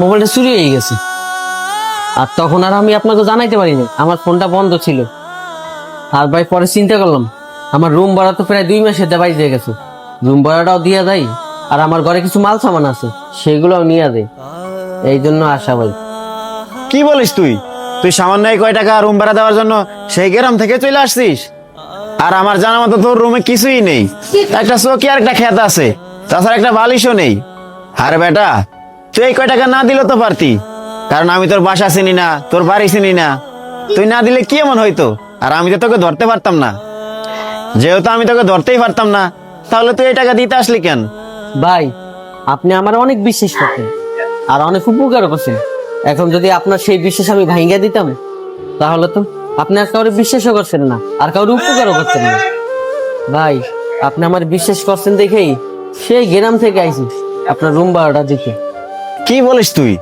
মোবাইলটা চুরি হয়ে গেছে। আর তখন আর আমি আপনাকে জানাইতে পারিনি, আমার ফোনটা বন্ধ ছিল। আর ভাই পরে চিন্তা করলাম, আমার রুম ভাড়া তো প্রায় 2 মাসের দেওয়াই দিয়ে গেছে, রুম ভাড়াটাও দিয়ে দেয়, আর আমার ঘরে কিছু মাল সামান আছে সেগুলোও নিয়ে দেয়। এই জন্য আসা ভাই। কি বলিস তুই? তুই সামান্য এই কয় টাকা রুম ভাড়া দেওয়ার জন্য সেই গ্রাম থেকে চলে আসছিস? আর আমার জানা মতো তোর রুমে কিছুই নেই, একটা চৌকি আর একটা খেত আছে, তাছাড়া একটা বালিশও নেই। আরে বেটা, তুই এই কয় টাকা না দিলে তো পারতি, কারণ আমি তোর বাসা চিনি না, তোর বাড়ি চিনি না। তুই না দিলে কি এমন হইতো? আর আমি তো তোকে ধরতে পারতাম না। যেহেতু আমি তোকে ধরতেই পারতাম না, তাহলে তুই এই টাকা দিতে আসলি কেন? ভাই, আপনি আমার অনেক বিশ্বাস করতেন আর অনেক উপকার করছেন। এখন যদি আপনার সেই বিশ্বাস আমি ভাঙ্গা দিতাম, তাহলে তো আপনি আর কাউরে বিশ্বাসও করছেন না, আর কাউরে উপকারও করছেন না। ভাই, আপনি আমার বিশ্বাস করছেন দেখেই সেই গ্রাম থেকে আইছি আপনার রুম ভাড়াটা দিতে। কি বলিস তুই?